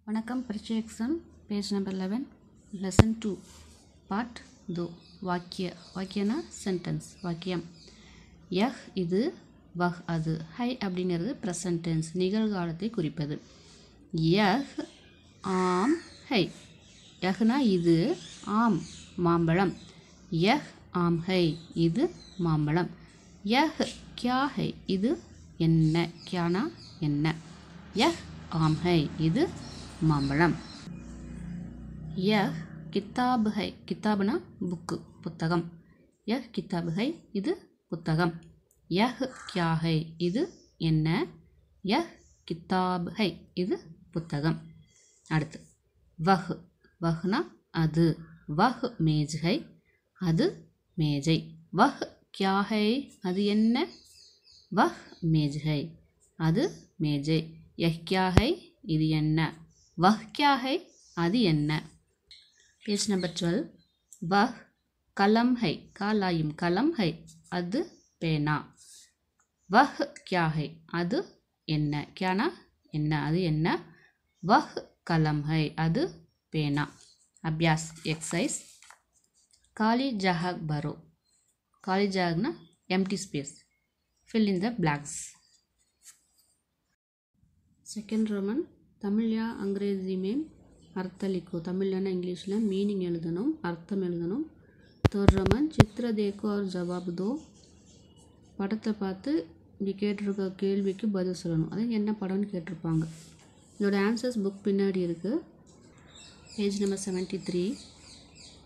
வணக்கம் பரீட்சை exam page number 11 lesson 2 part 2 வாக்கியனா சென்டென்ஸ் வாக்கியம் யஹ் இது வஹ் அது ஹை அப்படிங்கிறது ப்ரெசன்ட் டென்ஸ் நிகழ்காலத்தை குறிப்பது யஹ் ஆம் ஹை யஹ்னா இது ஆம் மாம்பழம் யஹ் ஆம் ஹை இது மாம்பழம் யஹ் கியா ஹை இது என்ன கியானா என்ன யஹ் ஆம் ஹை இது மாம்பழம் யஹ் கிதாப் ஹை கிதாப்னா புக்கு புத்தகம் யஹ் கிதாப் ஹை இது புத்தகம் யஹ் கியா ஹை இது என்ன யஹ் கிதாப் ஹை இது புத்தகம் அடுத்து வஹ் வஹ்னா அது வஹ் மேஜ் ஹை அது மேஜை வஹ் கியா ஹை அது என்ன வஹ் மேஜ் ஹை அது மேஜை யஹ் கியா ஹை இது என்ன வஹ் கியா ஹை அது என்ன பேஜ் நம்பர் 12 வஹ் கலம் ஹை காலாயும் கலம் ஹை அது பேனா வஹ் கியா ஹை அது என்ன கியானா என்ன அது என்ன வஹ் கலம் ஹை அது பேனா அபியாஸ் எக்ஸசைஸ் காலி ஜஹக் பரோ காலி ஜஹக்னா empty space fill in the blanks second Roman Tamil या अंग्रेजी में अर्थ लिखो तमिल या इंग्लिश में मीनिंग எழுதணும் அர்த்தம் எழுதணும் थर्ड रोमन चित्र देखो और जवाब दो படத்தை பார்த்து இங்கே கேட்டிருக்க கேள்விக்கு பதில் சொல்லணும் அது என்ன படம்னு கேட்டிருப்பாங்க இதோட ஆன்சர்ஸ் புக் பின்னாடி இருக்குது page number 73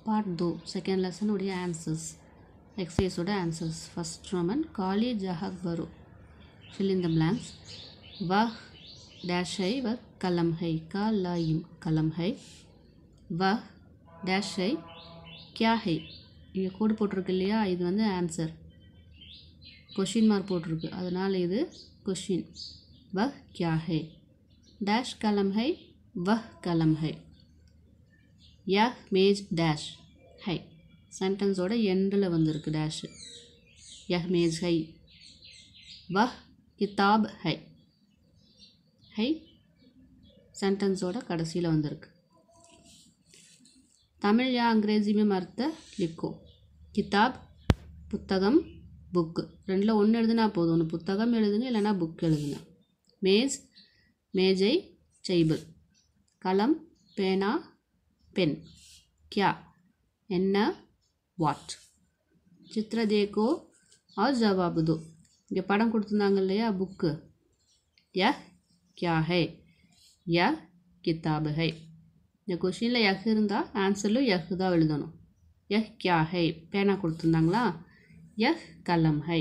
part 2 second lesson உடைய answers exercise answers first Roman काली जहाक बरो फिल इन द ब्लैंक्स वह डैश है वह कलम है का लाइम कलम है वह डैश है क्या है இங்கே கோடு போட்டிருக்கு இல்லையா இது வந்து ஆன்சர் கொஷின் மார்க் போட்டிருக்கு அதனால் இது கொஷின் वह क्या है डैश कलम है वह कलम है यह मेज डैश है சென்டென்ஸோட எண்டில் வந்திருக்கு டேஷ் யஹ் மேஜ் ஹை வஹ் கிதாப் ஹை ஹை சென்டென்ஸோட கடைசியில் வந்திருக்கு தமிழ் யா अंग्रेजी में अर्थ लिखो கிதாப் புத்தகம் புக்கு ரெண்டில் ஒன்று எழுதுனா போதும் ஒன்று புத்தகம் எழுதுங்க இல்லைனா புக் எழுதுங்க மேஜ் மேஜை டேபிள் கலம் பேனா பென் கியா என்ன வாட் சித்திர தேக்கோ और जवाब दो இங்கே படம் கொடுத்துருந்தாங்க இல்லையா புக்கு யஹ் கியா ஹை யஹ் கிதாப் ஹை இந்த கொஷினில் யஹ் இருந்தால் ஆன்சரில் யஹ் தான் எழுதணும் யஹ் கியா ஹை பேனா கொடுத்துருந்தாங்களா யஹ் கலம் ஹை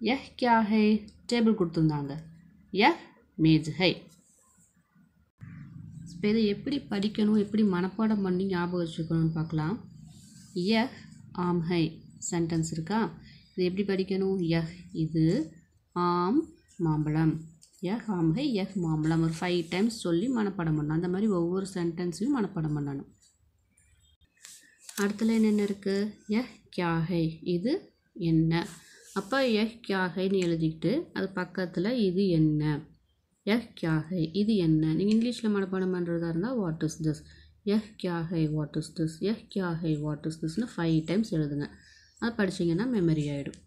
யஹ் கியா ஹை டேபிள் கொடுத்துருந்தாங்க யஹ் மேஜ் ஹை இப்போ இதை எப்படி படிக்கணும் எப்படி மனப்பாடம் பண்ணி ஞாபகம் வச்சுக்கணும்னு பார்க்கலாம் யஹ் ஆம் ஹை சென்டென்ஸ் இருக்கா இது எப்படி படிக்கணும் யஹ் இது ஆம் மாம்பழம் யஹ் ஆம் ஹை யஹ் மாம்பழம் ஒரு 5 டைம்ஸ் சொல்லி மனப்பாடம் பண்ணணும் அந்த மாதிரி ஒவ்வொரு சென்டென்ஸையும் மனப்பாடம் பண்ணணும் அடுத்தல என்னென்ன இருக்குது யஹ் கியா ஹை இது என்ன அப்போ யஹ் கியா ஹைன்னு எழுதிக்கிட்டு அது பக்கத்தில் இது என்ன யஹ் கியா ஹை இது என்ன நீங்கள் இங்கிலீஷில் மனப்பாடம் பண்ணுறதா இருந்தால் வாட் இஸ் திஸ் यह क्या है व्हाट इज़ दिस यह क्या है व्हाट इज़ दिसனு 5 டைம்ஸ் எழுதுங்க அது படிச்சிங்கன்னா மெமரி ஆகிடும்